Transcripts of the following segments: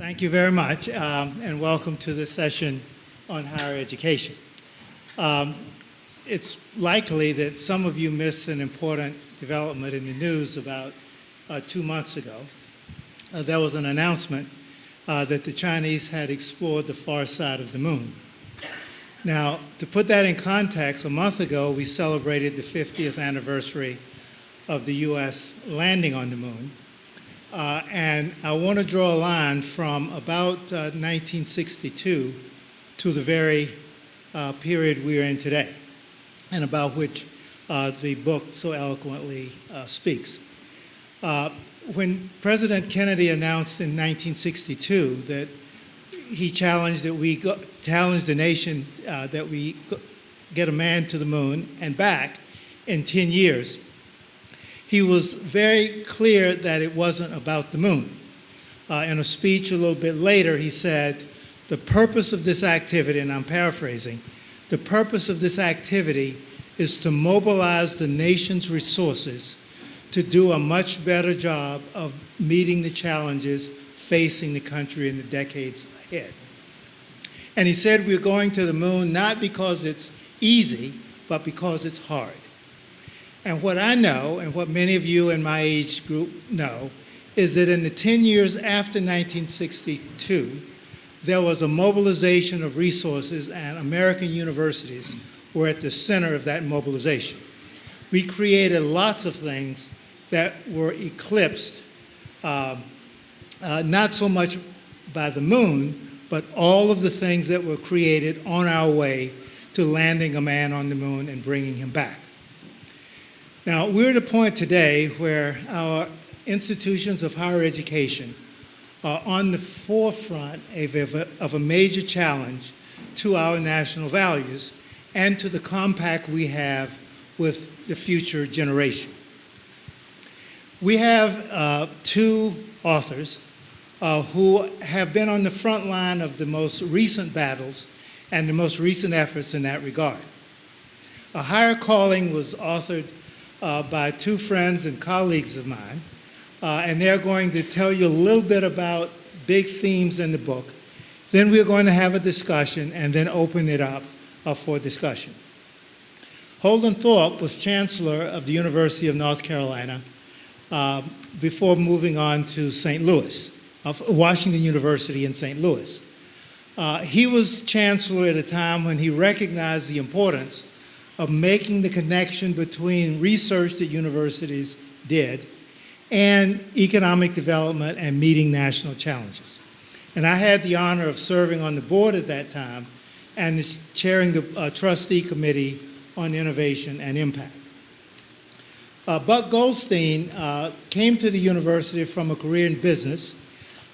Thank you very much, and welcome to this session on higher education. It's likely that some of you missed an important development in the news about 2 months ago. There was an announcement that the Chinese had explored the far side of the moon. Now, to put that in context, a month ago we celebrated the 50th anniversary of the U.S. landing on the moon. And I want to draw a line from about 1962 to the very period we are in today, and about which the book so eloquently speaks. When President Kennedy announced in 1962 that he challenged the nation that we get a man to the moon and back in 10 years, he was very clear that it wasn't about the moon. In a speech a little bit later, he said, the purpose of this activity, and I'm paraphrasing, the purpose of this activity is to mobilize the nation's resources to do a much better job of meeting the challenges facing the country in the decades ahead. And he said we're going to the moon not because it's easy, but because it's hard. And what I know, and what many of you in my age group know, is that in the 10 years after 1962, there was a mobilization of resources, and American universities were at the center of that mobilization. We created lots of things that were eclipsed, not so much by the moon, but all of the things that were created on our way to landing a man on the moon and bringing him back. Now, we're at a point today where our institutions of higher education are on the forefront of a major challenge to our national values and to the compact we have with the future generation. We have two authors who have been on the front line of the most recent battles and the most recent efforts in that regard. A Higher Calling was authored by two friends and colleagues of mine, and they're going to tell you a little bit about big themes in the book. Then we're going to have a discussion and then open it up for discussion. Holden Thorp was Chancellor of the University of North Carolina before moving on to St. Louis, Washington University in St. Louis. He was Chancellor at a time when he recognized the importance of making the connection between research that universities did and economic development and meeting national challenges. And I had the honor of serving on the board at that time and chairing the trustee committee on innovation and impact. Buck Goldstein came to the university from a career in business,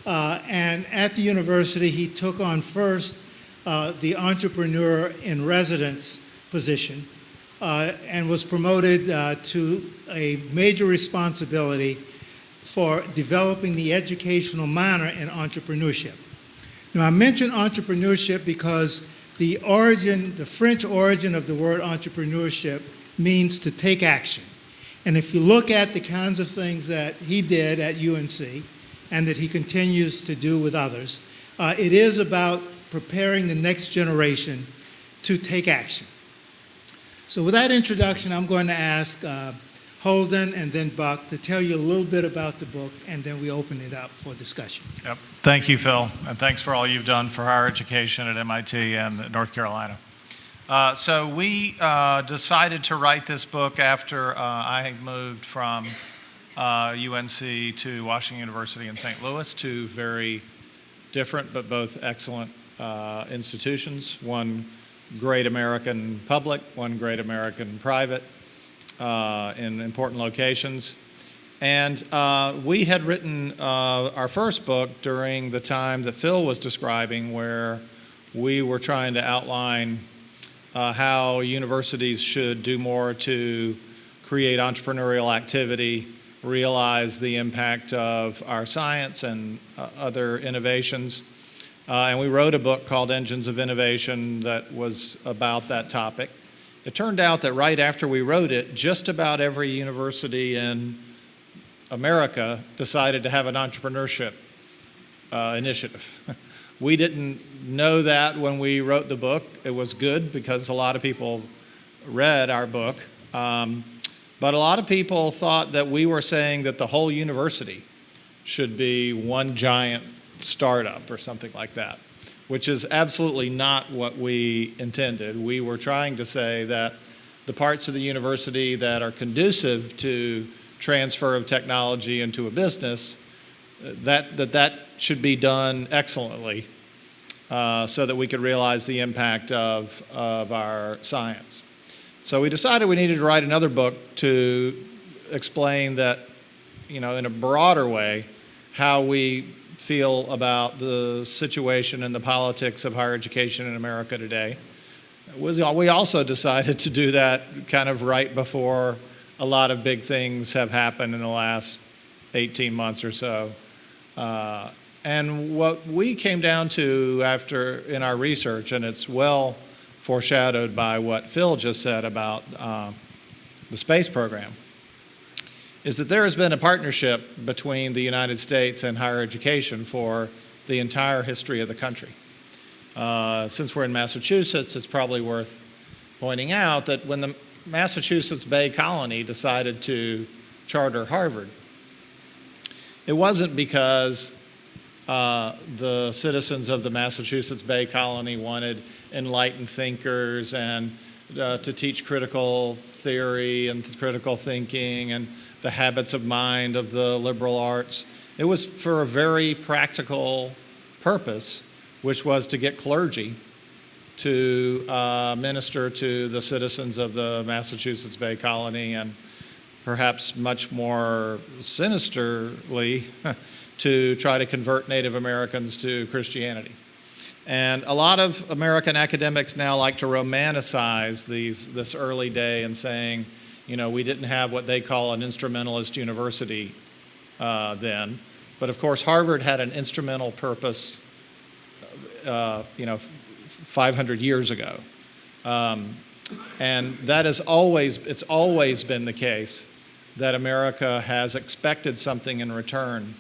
and at the university he took on first the entrepreneur in residence position, and was promoted to a major responsibility for developing the educational minor in entrepreneurship. Now, I mention entrepreneurship because the French origin of the word entrepreneurship means to take action. And if you look at the kinds of things that he did at UNC and that he continues to do with others, it is about preparing the next generation to take action. So with that introduction, I'm going to ask Holden and then Buck to tell you a little bit about the book, and then we open it up for discussion. Yep. Thank you, Phil, and thanks for all you've done for higher education at MIT and North Carolina. So we decided to write this book after I had moved from UNC to Washington University in St. Louis, two very different but both excellent institutions, one great American public, one great American private in important locations. And we had written our first book during the time that Phil was describing, where we were trying to outline how universities should do more to create entrepreneurial activity, realize the impact of our science and other innovations. And we wrote a book called Engines of Innovation that was about that topic. It turned out that right after we wrote it, just about every university in America decided to have an entrepreneurship initiative. We didn't know that when we wrote the book. It was good because a lot of people read our book. But a lot of people thought that we were saying that the whole university should be one giant startup or something like that, which is absolutely not what we intended. We were trying to say that the parts of the university that are conducive to transfer of technology into a business, that should be done excellently so that we could realize the impact of our science. So we decided we needed to write another book to explain that, in a broader way, how we feel about the situation and the politics of higher education in America today. We also decided to do that kind of right before a lot of big things have happened in the last 18 months or so. And what we came down to after in our research, and it's well foreshadowed by what Phil just said about the space program, is that there has been a partnership between the United States and higher education for the entire history of the country. Since we're in Massachusetts, it's probably worth pointing out that when the Massachusetts Bay Colony decided to charter Harvard, it wasn't because the citizens of the Massachusetts Bay Colony wanted enlightened thinkers and to teach critical theory and critical thinking and the habits of mind of the liberal arts. It was for a very practical purpose, which was to get clergy to minister to the citizens of the Massachusetts Bay Colony, and perhaps much more sinisterly to try to convert Native Americans to Christianity. And a lot of American academics now like to romanticize this early day and saying, we didn't have what they call an instrumentalist university then. But of course, Harvard had an instrumental purpose, 500 years ago. And that is it's always been the case that America has expected something in return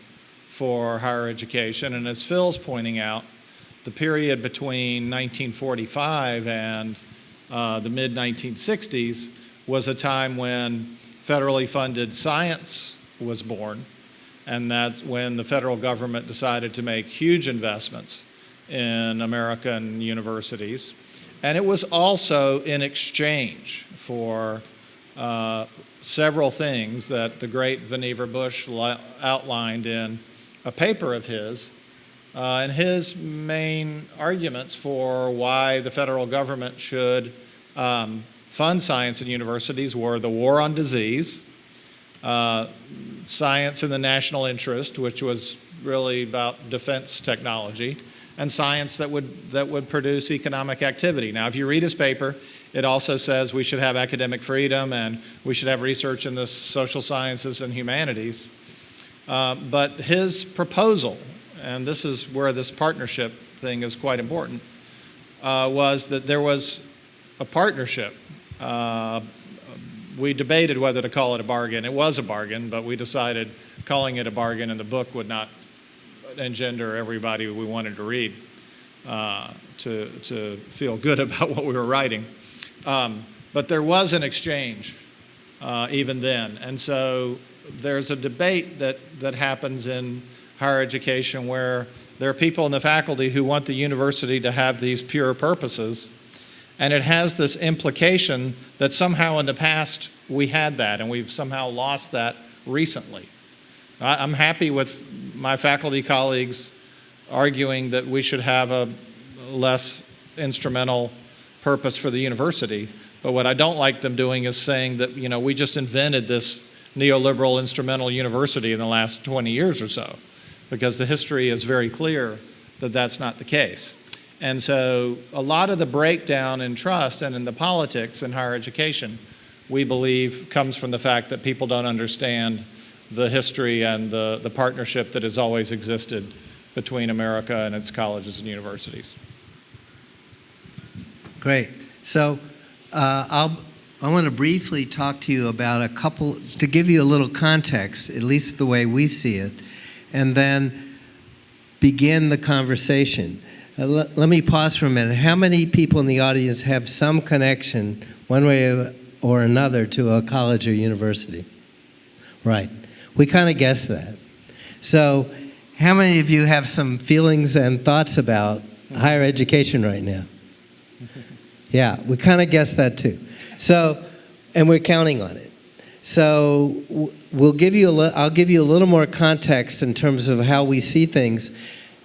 for higher education. And as Phil's pointing out, the period between 1945 and the mid-1960s was a time when federally funded science was born, and that's when the federal government decided to make huge investments in American universities. And it was also in exchange for several things that the great Vannevar Bush outlined in a paper of his. And his main arguments for why the federal government should fund science in universities were the war on disease, science in the national interest, which was really about defense technology, and science that would produce economic activity. Now, if you read his paper, it also says we should have academic freedom and we should have research in the social sciences and humanities. But his proposal, and this is where this partnership thing is quite important, was that there was a partnership. We debated whether to call it a bargain. It was a bargain, but we decided calling it a bargain in the book would not engender everybody we wanted to read to feel good about what we were writing. But there was an exchange even then. And so there's a debate that happens in higher education where there are people in the faculty who want the university to have these pure purposes. And it has this implication that somehow in the past we had that, and we've somehow lost that recently. I'm happy with my faculty colleagues arguing that we should have a less instrumental purpose for the university. But what I don't like them doing is saying that, we just invented this neoliberal instrumental university in the last 20 years or so, because the history is very clear that that's not the case. And so a lot of the breakdown in trust and in the politics in higher education, we believe, comes from the fact that people don't understand the history and the partnership that has always existed between America and its colleges and universities. Great. So I want to briefly talk to you about to give you a little context, at least the way we see it, and then begin the conversation. Let me pause for a minute. How many people in the audience have some connection, one way or another, to a college or university? Right. We kind of guessed that. So how many of you have some feelings and thoughts about higher education right now? Yeah, we kind of guessed that too. So, and we're counting on it. So I'll give you a little more context in terms of how we see things,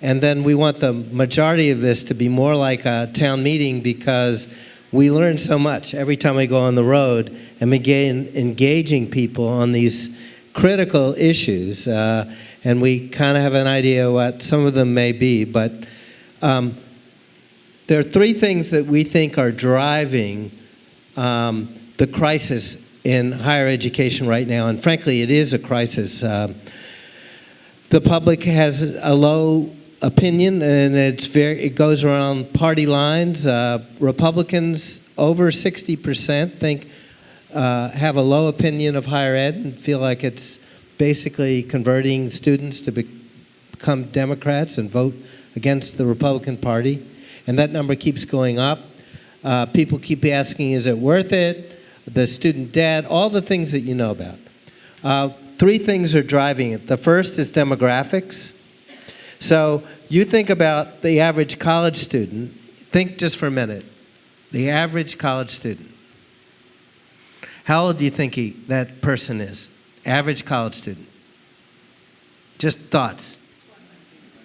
and then we want the majority of this to be more like a town meeting, because we learn so much every time we go on the road and begin engaging people on these critical issues, and we kind of have an idea what some of them may be, but there are three things that we think are driving the crisis in higher education right now, and frankly, it is a crisis. The public has a low opinion, and it goes around party lines. Republicans, over 60% think have a low opinion of higher ed and feel like it's basically converting students to become Democrats and vote against the Republican Party. And that number keeps going up. People keep asking, is it worth it? The student debt, all the things that you know about. Three things are driving it. The first is demographics. So you think about the average college student. Think just for a minute. The average college student. How old do you think that person is? Average college student. Just thoughts.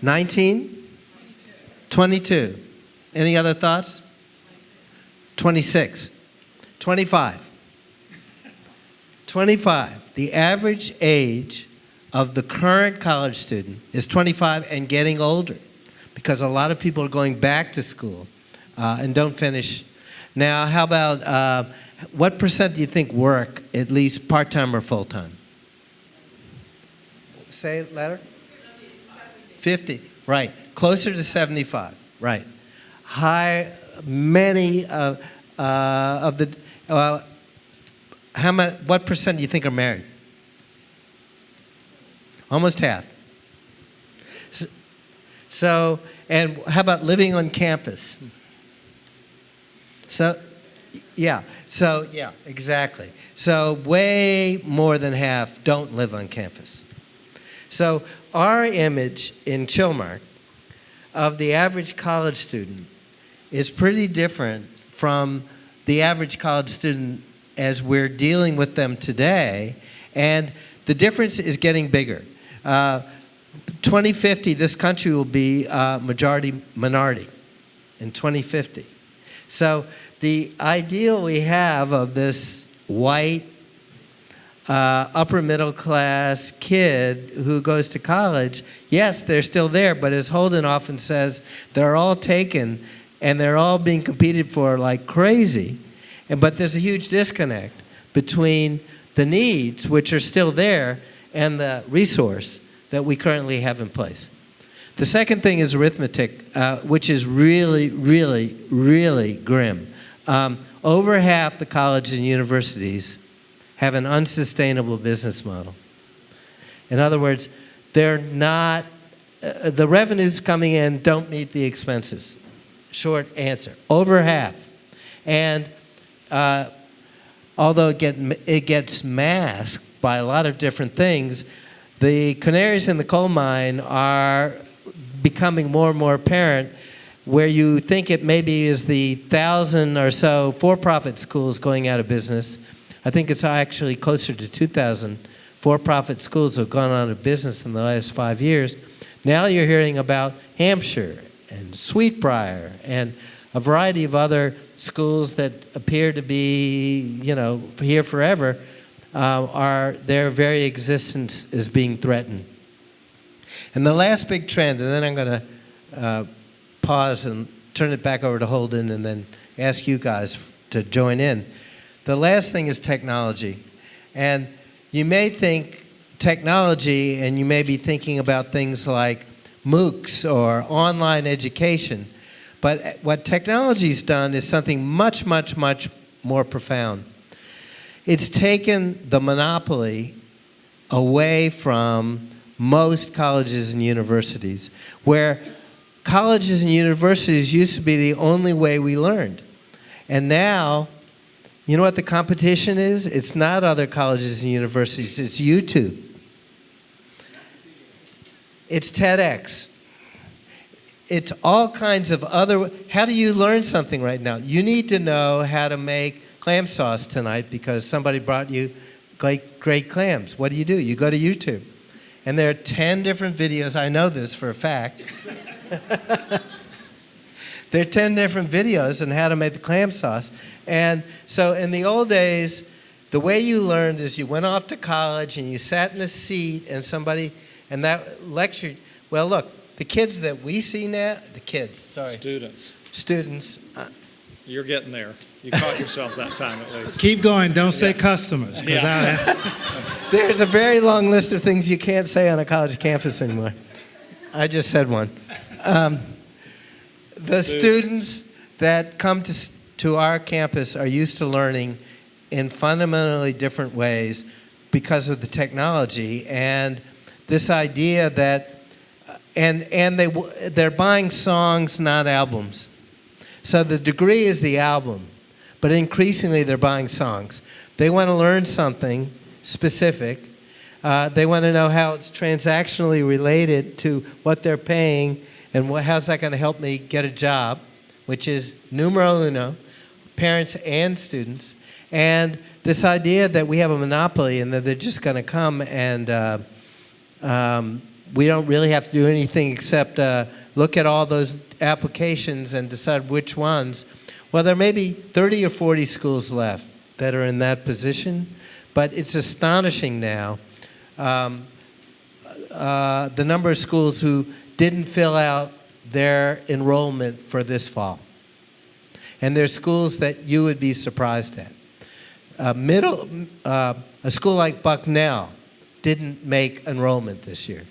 19? 22. Any other thoughts? 26. 25. 25. The average age of the current college student is 25 and getting older, because a lot of people are going back to school and don't finish. Now, how about what percent do you think work, at least part-time or full-time? Say it louder. 50. Right. Closer to 75. Right. Many of the what percent do you think are married? Almost half. So, and how about living on campus? Yeah, exactly. So way more than half don't live on campus. So our image in Chilmark of the average college student is pretty different from the average college student as we're dealing with them today, and the difference is getting bigger. 2050, this country will be majority minority in 2050. So the ideal we have of this white, upper middle class kid who goes to college, yes, they're still there, but as Holden often says, they're all taken and they're all being competed for like crazy. But there's a huge disconnect between the needs, which are still there, and the resource that we currently have in place. The second thing is arithmetic, which is really, really, really grim. Over half the colleges and universities have an unsustainable business model. In other words, they're not, the revenues coming in don't meet the expenses. Short answer, over half. And although it gets masked by a lot of different things, the canaries in the coal mine are becoming more and more apparent, where you think it maybe is the 1,000 or so for-profit schools going out of business. I think it's actually closer to 2,000 for-profit schools have gone out of business in the last 5 years. Now you're hearing about Hampshire and Sweetbriar and a variety of other schools that appear to be, here forever, their very existence is being threatened. And the last big trend, and then I'm going to pause and turn it back over to Holden and then ask you guys to join in. The last thing is technology. And you may think technology, and you may be thinking about things like MOOCs or online education. But what technology's done is something much, much, much more profound. It's taken the monopoly away from most colleges and universities, where colleges and universities used to be the only way we learned. And now, you know what the competition is? It's not other colleges and universities, it's YouTube. It's TEDx. It's all kinds of other. How do you learn something right now? You need to know how to make clam sauce tonight because somebody brought you great clams. What do? You go to YouTube. And there are 10 different videos. I know this for a fact. There are 10 different videos on how to make the clam sauce. And so in the old days, the way you learned is you went off to college and you sat in a seat and that lectured. Well, look, the kids that we see now, Students. You're getting there. You caught yourself that time at least. Keep going. Don't say customers. There's a very long list of things you can't say on a college campus anymore. I just said one. The students that come to our campus are used to learning in fundamentally different ways because of the technology and this idea that, and they're buying songs, not albums. So the degree is the album, but increasingly they're buying songs. They want to learn something specific. They want to know how it's transactionally related to what they're paying and how's that going to help me get a job, which is numero uno, parents and students. And this idea that we have a monopoly and that they're just going to come and we don't really have to do anything except look at all those applications and decide which ones. Well, there may be 30 or 40 schools left that are in that position, but it's astonishing now the number of schools who didn't fill out their enrollment for this fall. And there's schools that you would be surprised at. A school like Bucknell didn't make enrollment this year.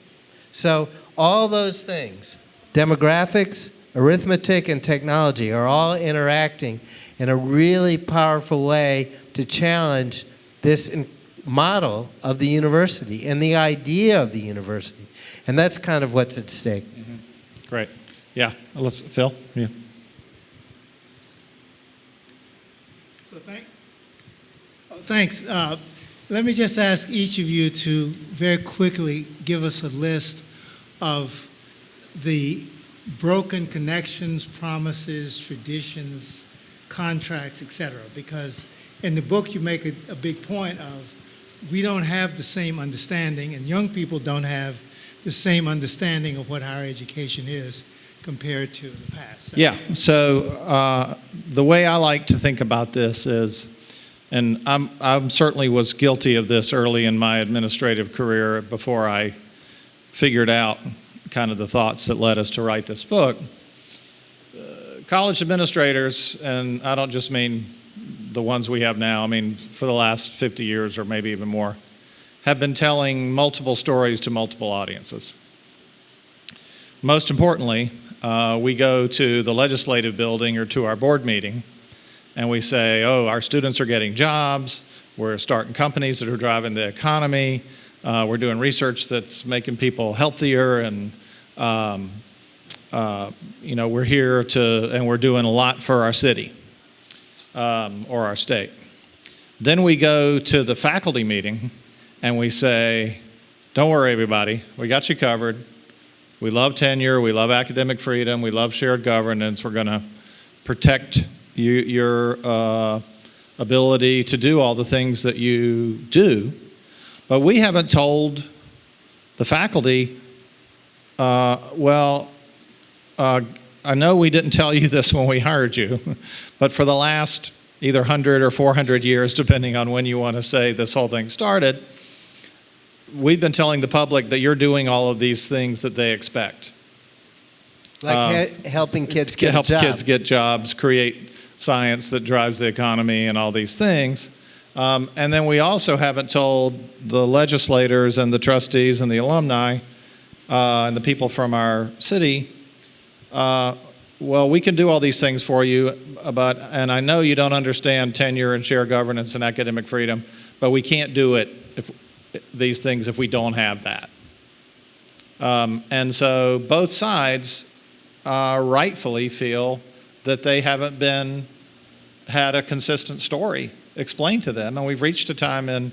So all those things, demographics, arithmetic, and technology are all interacting in a really powerful way to challenge this model of the university and the idea of the university. And that's kind of what's at stake. Mm-hmm. Great. Yeah. Phil? Yeah. So thanks. Let me just ask each of you to very quickly give us a list of the broken connections, promises, traditions, contracts, etc. Because in the book you make a big point of we don't have the same understanding and young people don't have the same understanding of what higher education is compared to the past. So the way I like to think about this is, and I certainly was guilty of this early in my administrative career before I figured out kind of the thoughts that led us to write this book. College administrators, and I don't just mean the ones we have now, I mean for the last 50 years or maybe even more, have been telling multiple stories to multiple audiences. Most importantly, we go to the legislative building or to our board meeting and we say, oh, our students are getting jobs, we're starting companies that are driving the economy, we're doing research that's making people healthier, and we're here and we're doing a lot for our city or our state. Then we go to the faculty meeting and we say, don't worry everybody, we got you covered. We love tenure, we love academic freedom, we love shared governance, we're going to protect your ability to do all the things that you do. But we haven't told the faculty, I know we didn't tell you this when we hired you, but for the last either 100 or 400 years, depending on when you want to say this whole thing started, we've been telling the public that you're doing all of these things that they expect. Like helping kids get help jobs. Kids get jobs, create science that drives the economy and all these things. And then we also haven't told the legislators and the trustees and the alumni and the people from our city, well, we can do all these things for you, and I know you don't understand tenure and shared governance and academic freedom, but we can't do these things if we don't have that. And so both sides rightfully feel that they haven't had a consistent story explained to them. And we've reached a time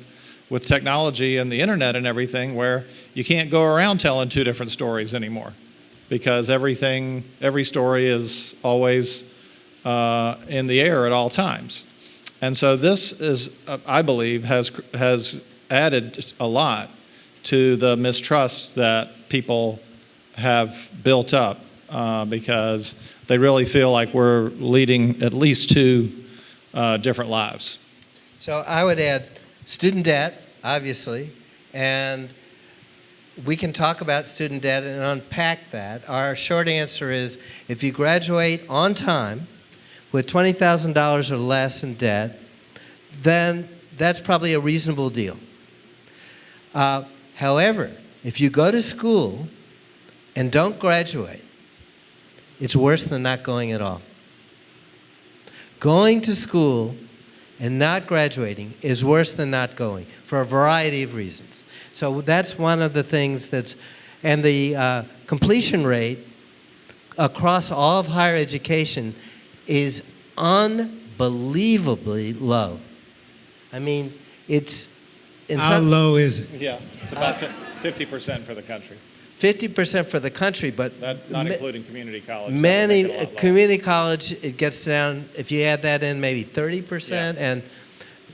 with technology and the internet and everything where you can't go around telling two different stories anymore, because every story is always in the air at all times. And so this is, I believe, has added a lot to the mistrust that people have built up because they really feel like we're leading at least two different lives. So I would add student debt, obviously, and we can talk about student debt and unpack that. Our short answer is if you graduate on time with $20,000 or less in debt, then that's probably a reasonable deal. However, if you go to school and don't graduate, it's worse than not going at all. Going to school and not graduating is worse than not going for a variety of reasons. So that's one of the things and the completion rate across all of higher education is unbelievably low. I mean, how low is it? Yeah, it's about 50% for the country. 50% for the country, but Not including community college. many community college, it gets down, if you add that in, maybe 30%, and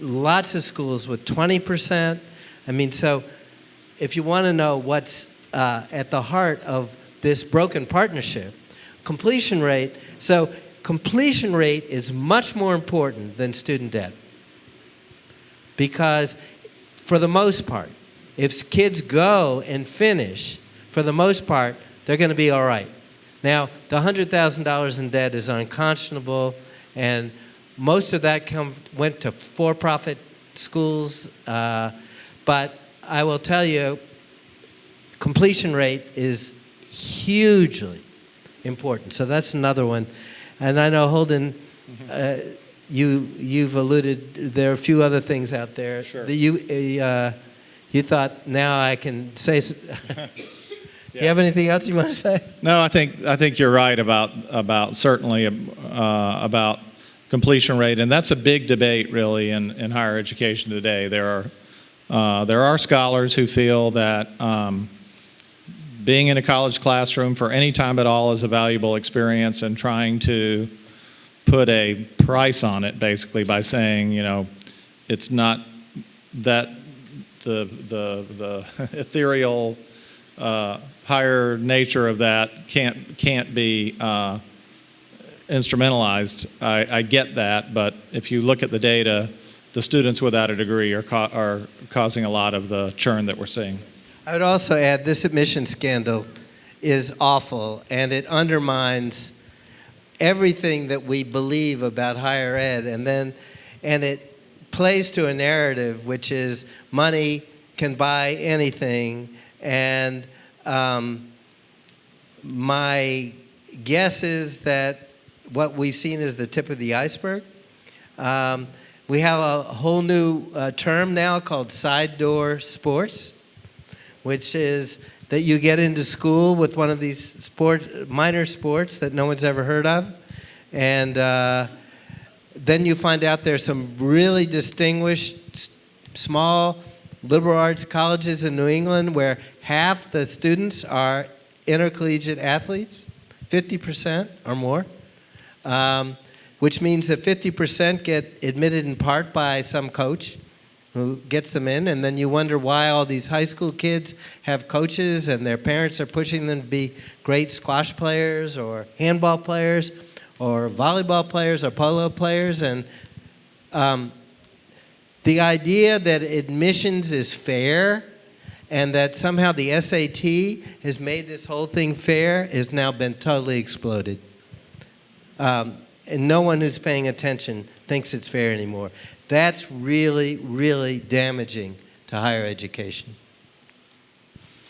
lots of schools with 20%. I mean, so if you want to know what's at the heart of this broken partnership, completion rate. So completion rate is much more important than student debt, because for the most part, if kids go and finish, for the most part, they're going to be all right. Now, the $100,000 in debt is unconscionable, and most of that went to for-profit schools. But I will tell you, completion rate is hugely important. So that's another one. And I know, Holden, you've alluded, there are a few other things out there. Sure. That you thought, now I can say... Do you have anything else you want to say? No, I think you're right about certainly about completion rate, and that's a big debate really in higher education today. There are scholars who feel that being in a college classroom for any time at all is a valuable experience, and trying to put a price on it basically by saying, it's not that the ethereal higher nature of that can't be instrumentalized. I get that, but if you look at the data, the students without a degree are causing a lot of the churn that we're seeing. I would also add this admission scandal is awful, and it undermines everything that we believe about higher ed, and it plays to a narrative which is money can buy anything, and my guess is that what we've seen is the tip of the iceberg. We have a whole new term now called side door sports, which is that you get into school with one of these minor sports that no one's ever heard of, and then you find out there's some really distinguished small liberal arts colleges in New England where half the students are intercollegiate athletes, 50% or more, which means that 50% get admitted in part by some coach who gets them in, and then you wonder why all these high school kids have coaches and their parents are pushing them to be great squash players or handball players or volleyball players or polo players. And the idea that admissions is fair and that somehow the SAT has made this whole thing fair has now been totally exploded. And no one who's paying attention thinks it's fair anymore. That's really, really damaging to higher education.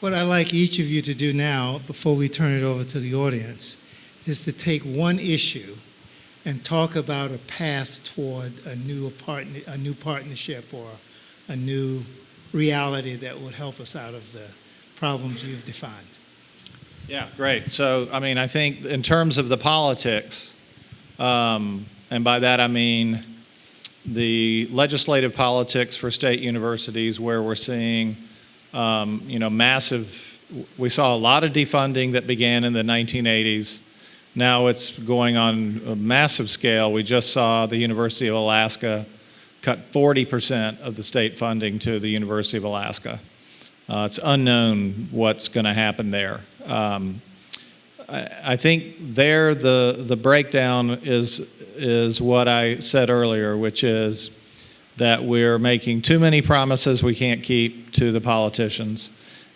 What I'd like each of you to do now, before we turn it over to the audience, is to take one issue and talk about a path toward a new partnership or a new reality that would help us out of the problems you've defined. Yeah, great. So, I mean, I think in terms of the politics, and by that I mean the legislative politics for state universities, where we're seeing, massive, we saw a lot of defunding that began in the 1980s. Now it's going on a massive scale. We just saw the University of Alaska cut 40% of the state funding to the University of Alaska. It's unknown what's going to happen there. I think there the breakdown is what I said earlier, which is that we're making too many promises we can't keep to the politicians,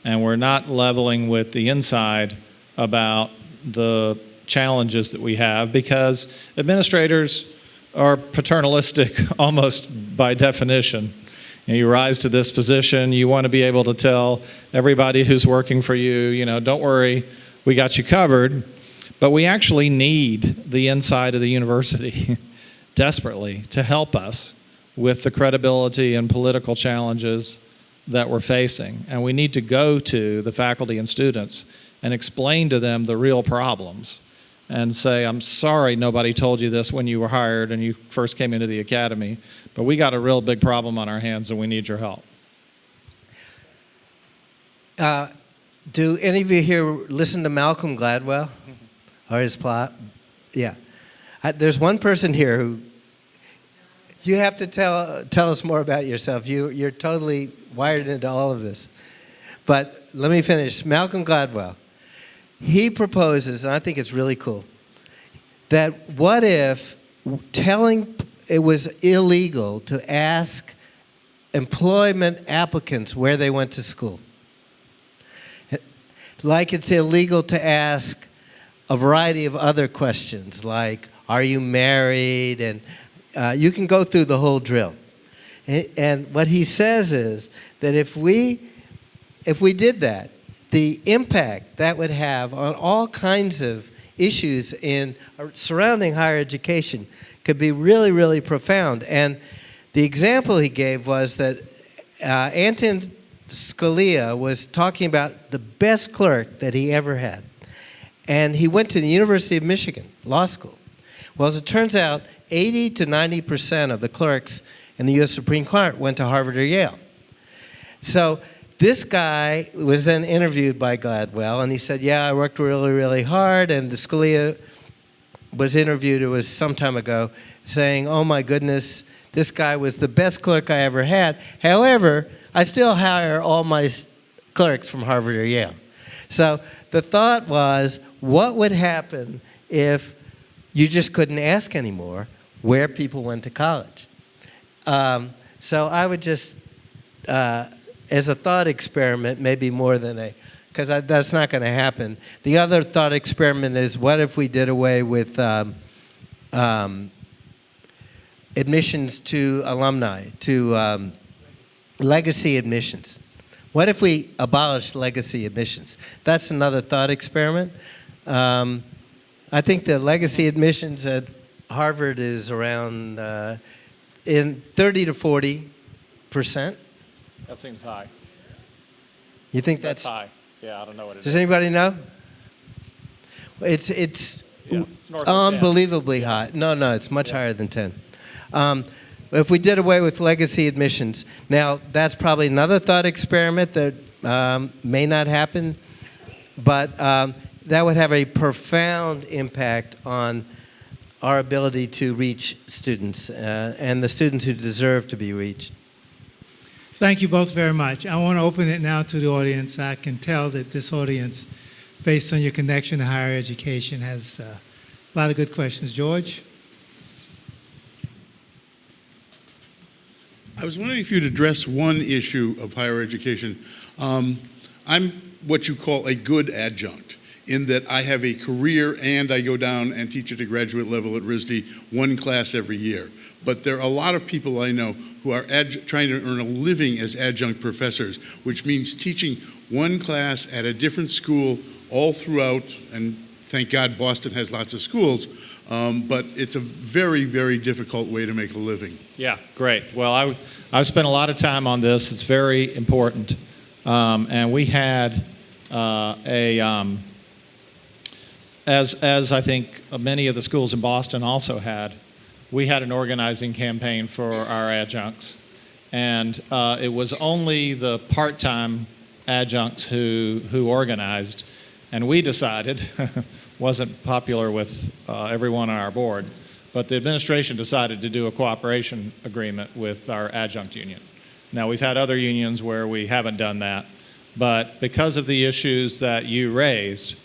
and we're not leveling with the inside about the challenges that we have, because administrators are paternalistic almost by definition. You rise to this position, you want to be able to tell everybody who's working for you, don't worry, we got you covered. But we actually need the inside of the university desperately to help us with the credibility and political challenges that we're facing. And we need to go to the faculty and students and explain to them the real problems and say, I'm sorry nobody told you this when you were hired and you first came into the academy, but we got a real big problem on our hands and we need your help. Do any of you here listen to Malcolm Gladwell or his plot? Yeah. There's one person here who, you have to tell us more about yourself. You're totally wired into all of this. But let me finish. Malcolm Gladwell. He proposes, and I think it's really cool, that what if telling it was illegal to ask employment applicants where they went to school? Like it's illegal to ask a variety of other questions, like, are you married? And you can go through the whole drill. And what he says is that if we did that, the impact that would have on all kinds of issues surrounding higher education could be really, really profound. And the example he gave was that Anton Scalia was talking about the best clerk that he ever had. And he went to the University of Michigan Law School. Well, as it turns out, 80 to 90% of the clerks in the U.S. Supreme Court went to Harvard or Yale. So this guy was then interviewed by Gladwell, and he said, yeah, I worked really, really hard. And the Scalia was interviewed, it was some time ago, saying, oh my goodness, this guy was the best clerk I ever had. However, I still hire all my clerks from Harvard or Yale. So the thought was, what would happen if you just couldn't ask anymore where people went to college? So I would just, as a thought experiment, maybe more than because that's not going to happen. The other thought experiment is, what if we did away with admissions to alumni, to legacy admissions? What if we abolished legacy admissions? That's another thought experiment. I think the legacy admissions at Harvard is around in 30 to 40%. That seems high. You think that's high? Yeah, I don't know what it is. Does anybody know? It's north of 10. unbelievably high. No, it's much higher than 10. If we did away with legacy admissions, now that's probably another thought experiment that may not happen, but that would have a profound impact on our ability to reach students and the students who deserve to be reached. Thank you both very much. I want to open it now to the audience. I can tell that this audience, based on your connection to higher education, has a lot of good questions. George? I was wondering if you'd address one issue of higher education. I'm what you call a good adjunct, in that I have a career and I go down and teach at the graduate level at RISD, one class every year. But there are a lot of people I know who are trying to earn a living as adjunct professors, which means teaching one class at a different school all throughout, and thank God Boston has lots of schools, but it's a very, very difficult way to make a living. Yeah, great. Well, I've spent a lot of time on this. It's very important. And we had a as I think many of the schools in Boston also had, we had an organizing campaign for our adjuncts. And it was only the part-time adjuncts who organized. And we decided, wasn't popular with everyone on our board, but the administration decided to do a cooperation agreement with our adjunct union. Now, we've had other unions where we haven't done that, but because of the issues that you raised,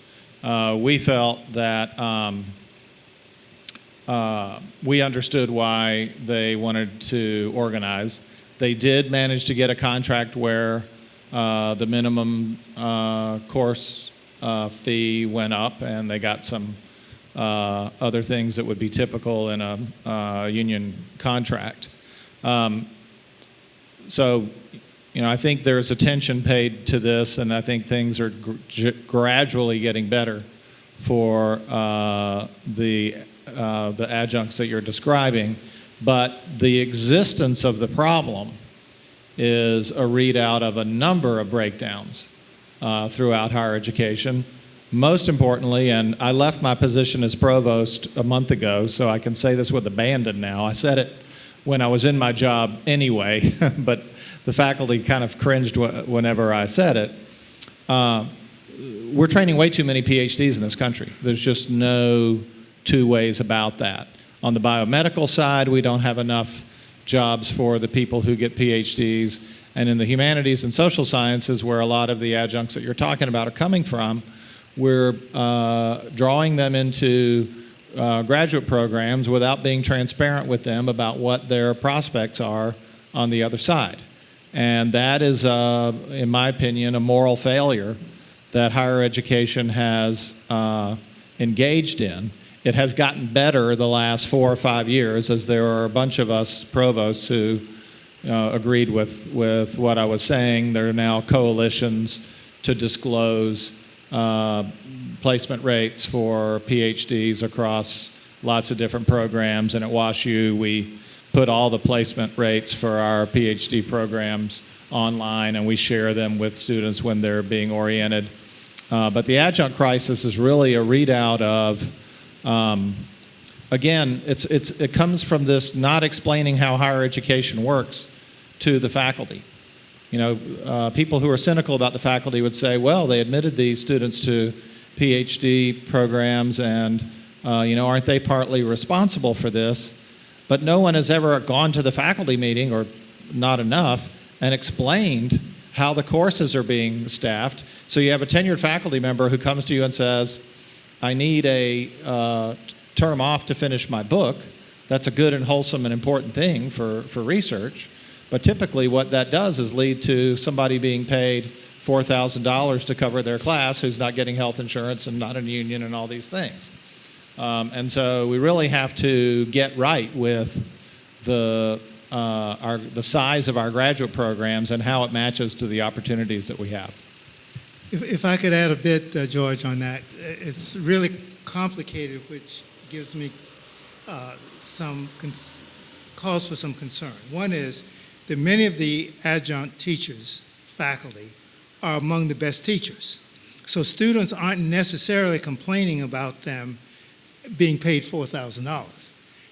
we felt that we understood why they wanted to organize. They did manage to get a contract where the minimum course fee went up, and they got some other things that would be typical in a union contract. So, I think there's attention paid to this, and I think things are gradually getting better for the adjuncts that you're describing. But the existence of the problem is a readout of a number of breakdowns throughout higher education. Most importantly, and I left my position as provost a month ago, so I can say this with abandon now. I said it when I was in my job anyway, but the faculty kind of cringed whenever I said it. We're training way too many PhDs in this country. There's just no two ways about that. On the biomedical side, we don't have enough jobs for the people who get PhDs. And in the humanities and social sciences, where a lot of the adjuncts that you're talking about are coming from, we're drawing them into graduate programs without being transparent with them about what their prospects are on the other side. And that is, in my opinion, a moral failure that higher education has engaged in. It has gotten better the last 4 or 5 years, as there are a bunch of us provosts who agreed with what I was saying. There are now coalitions to disclose placement rates for PhDs across lots of different programs. And at WashU, we put all the placement rates for our PhD programs online, and we share them with students when they're being oriented. But the adjunct crisis is really a readout of again, it comes from this not explaining how higher education works to the faculty. People who are cynical about the faculty would say, well, they admitted these students to PhD programs, and aren't they partly responsible for this? But no one has ever gone to the faculty meeting, or not enough, and explained how the courses are being staffed. So you have a tenured faculty member who comes to you and says, I need a term off to finish my book. That's a good and wholesome and important thing for research. But typically what that does is lead to somebody being paid $4,000 to cover their class who's not getting health insurance and not in a union and all these things. And so we really have to get right with the size of our graduate programs and how it matches to the opportunities that we have. If I could add a bit, George, on that, it's really complicated, which gives me cause for some concern. One is that many of the adjunct teachers, faculty, are among the best teachers. So students aren't necessarily complaining about them being paid $4,000.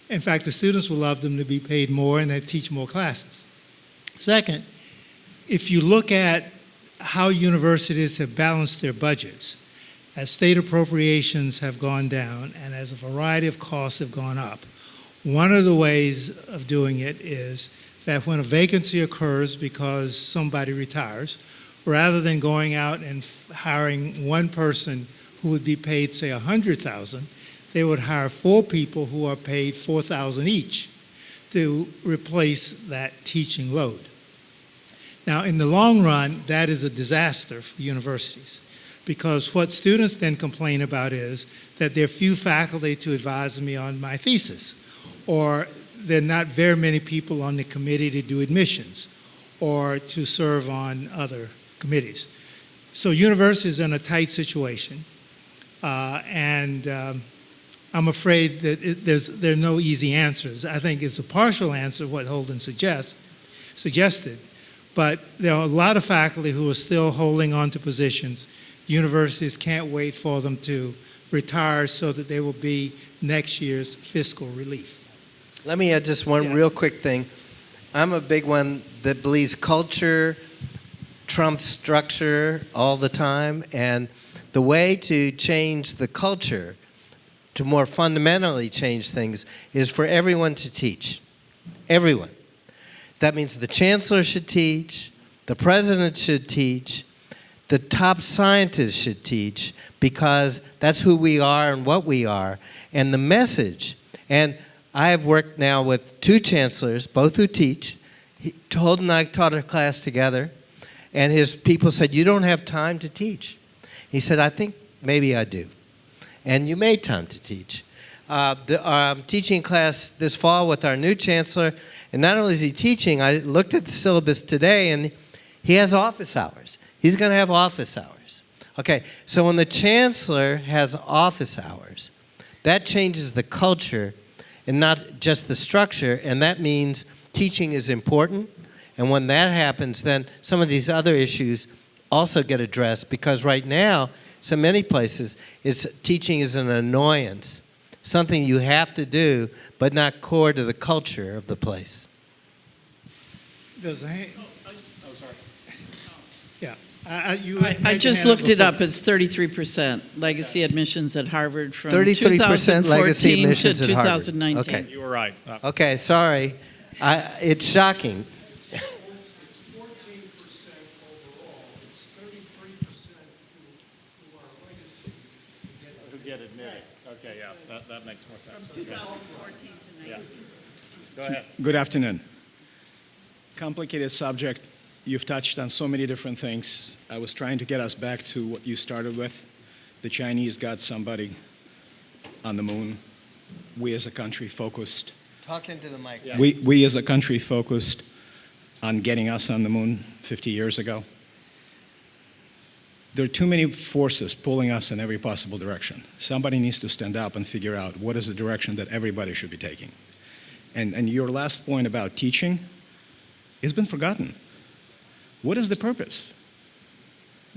In fact, the students will love them to be paid more, and they teach more classes. Second, if you look at how universities have balanced their budgets, as state appropriations have gone down and as a variety of costs have gone up, one of the ways of doing it is that when a vacancy occurs because somebody retires, rather than going out and hiring one person who would be paid, say, $100,000, they would hire 4 people who are paid $4,000 each to replace that teaching load. Now, in the long run, that is a disaster for universities, because what students then complain about is that there are few faculty to advise me on my thesis, or there are not very many people on the committee to do admissions or to serve on other committees. So universities are in a tight situation, and I'm afraid that there are no easy answers. I think it's a partial answer, what Holden suggested, but there are a lot of faculty who are still holding on to positions. Universities can't wait for them to retires so that they will be next year's fiscal relief. Let me add just one Yeah. real quick thing. I'm a big one that believes culture trumps structure all the time, and the way to change the culture, to more fundamentally change things, is for everyone to teach. Everyone. That means the chancellor should teach, the president should teach, the top scientists should teach, because that's who we are and what we are, and the message. And I have worked now with 2 chancellors, both who teach. Holden and I taught a class together, and his people said, "You don't have time to teach." He said, "I think maybe I do." And you made time to teach. I'm teaching class this fall with our new chancellor, and not only is he teaching, I looked at the syllabus today, and he has office hours. He's going to have office hours. Okay, so when the chancellor has office hours, that changes the culture and not just the structure, and that means teaching is important. And when that happens, then some of these other issues also get addressed, because right now, so many places, teaching is an annoyance, something you have to do, but not core to the culture of the place. Does I, Oh, sorry. yeah. I just looked it up. It's 33% legacy admissions at Harvard from 33% legacy 2014 admissions to at Harvard. 2019. Okay. You were right. Okay, sorry. It's shocking. It's 14% overall, it's 33% to our legacy. Who get admitted. Okay, yeah, that makes more sense. From 2014 to 19. Yeah. Go ahead. Good afternoon. Complicated subject. You've touched on so many different things. I was trying to get us back to what you started with. The Chinese got somebody on the moon. We as a country focused. Talk into the mic. Yeah. We as a country focused on getting us on the moon 50 years ago. There are too many forces pulling us in every possible direction. Somebody needs to stand up and figure out what is the direction that everybody should be taking. And your last point about teaching has been forgotten. What is the purpose?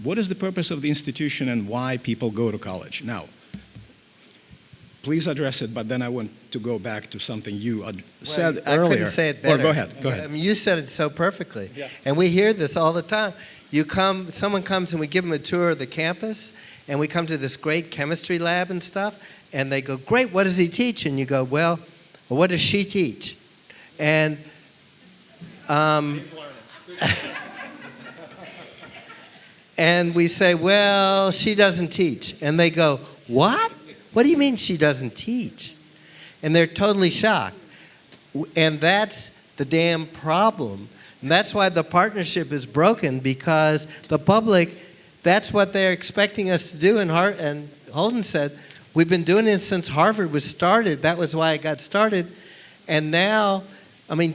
What is the purpose of the institution and why people go to college? Now, please address it, but then I want to go back to something you said I earlier. couldn't say it better. Or go ahead. I mean, you said it so perfectly. Yeah. And we hear this all the time. Someone comes and we give them a tour of the campus, and we come to this great chemistry lab and stuff, and they go, "Great, what does he teach?" And you go, well, what does she teach? And and we say, well, she doesn't teach. And they go, what? What do you mean she doesn't teach? And they're totally shocked. And that's the damn problem. And that's why the partnership is broken, because the public, that's what they're expecting us to do. And Holden said, we've been doing it since Harvard was started. That was why it got started. And now, I mean,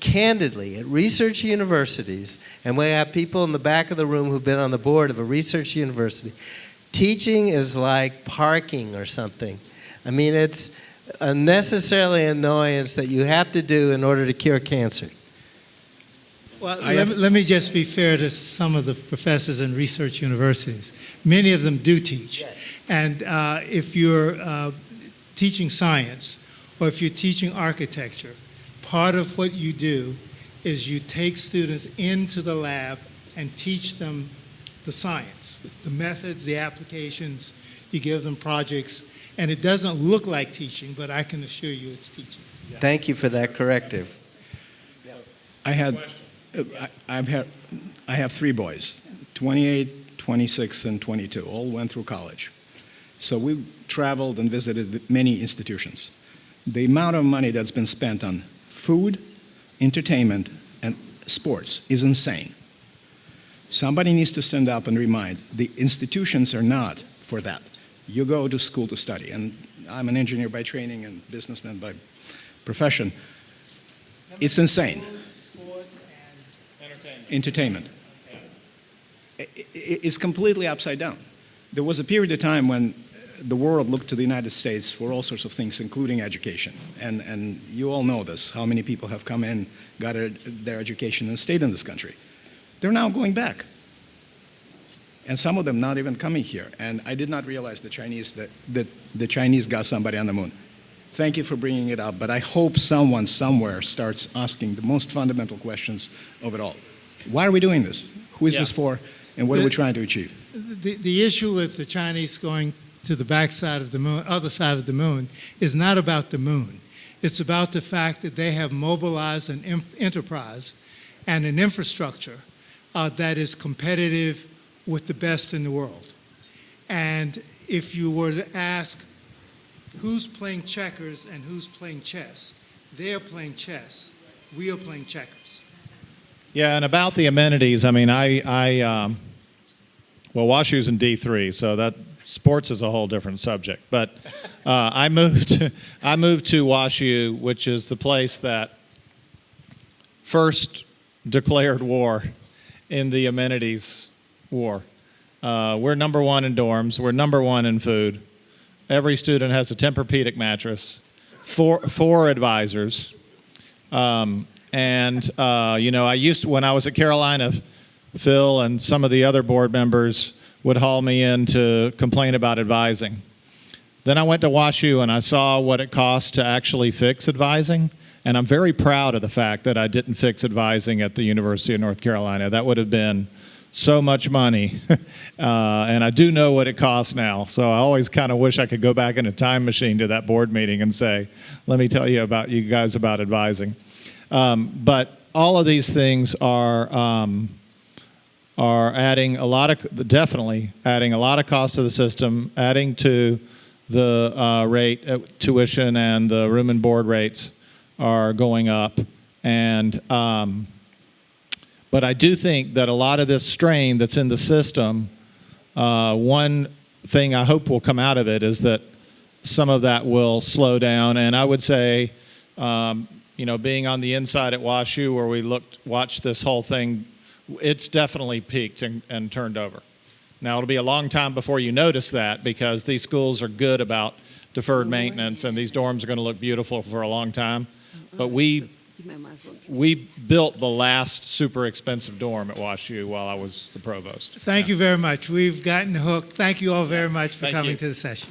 candidly, at research universities, and we have people in the back of the room who've been on the board of a research university, teaching is like parking or something. I mean, it's a necessarily annoyance that you have to do in order to cure cancer. Well, let me just be fair to some of the professors in research universities. Many of them do teach. Yes. And if you're teaching science, or if you're teaching architecture, part of what you do is you take students into the lab and teach them the science, the methods, the applications. You give them projects, and it doesn't look like teaching, but I can assure you it's teaching. Thank you for that corrective. I have 3 boys, 28, 26, and 22, all went through college. So we traveled and visited many institutions. The amount of money that's been spent on food, entertainment, and sports is insane. Somebody needs to stand up and remind the institutions are not for that. You go to school to study, and I'm an engineer by training and businessman by profession. It's insane. Entertainment. It's completely upside down. There was a period of time when the world looked to the United States for all sorts of things, including education. And you all know this, how many people have come in, got their education, and stayed in this country. They're now going back. and some of them not even coming here. And I did not realize that the Chinese got somebody on the moon. Thank you for bringing it up, but I hope someone somewhere starts asking the most fundamental questions of it all. Why are we doing this? Who is this for, and what are we trying to achieve? The issue with the Chinese going to the backside of the moon, other side of the moon, is not about the moon. It's about the fact that they have mobilized an enterprise and an infrastructure that is competitive with the best in the world. And if you were to ask who's playing checkers and who's playing chess, they're playing chess, we are playing checkers. Yeah, and about the amenities, I mean, well, WashU's in D3, so that sports is a whole different subject. But I moved to WashU, which is the place that first declared war in the amenities war. We're number one in dorms. We're number one in food. Every student has a Tempur-Pedic mattress, four advisors. I used to, when I was at Carolina, Phil and some of the other board members would haul me in to complain about advising. Then I went to WashU and I saw what it cost to actually fix advising, and I'm very proud of the fact that I didn't fix advising at the University of North Carolina. That would have been so much money, and I do know what it costs now, so I always kind of wish I could go back in a time machine to that board meeting and say, let me tell you guys about advising. But all of these things are adding definitely adding a lot of cost to the system, adding to the rate, tuition, and the room and board rates are going up. And but I do think that a lot of this strain that's in the system, one thing I hope will come out of it is that some of that will slow down. And I would say, being on the inside at WashU where we watched this whole thing, it's definitely peaked and turned over. Now, it'll be a long time before you notice that because these schools are good about deferred maintenance and these dorms are going to look beautiful for a long time. But we built the last super expensive dorm at WashU while I was the provost. Thank you very much. We've gotten hooked. Thank you all very much for coming to the session.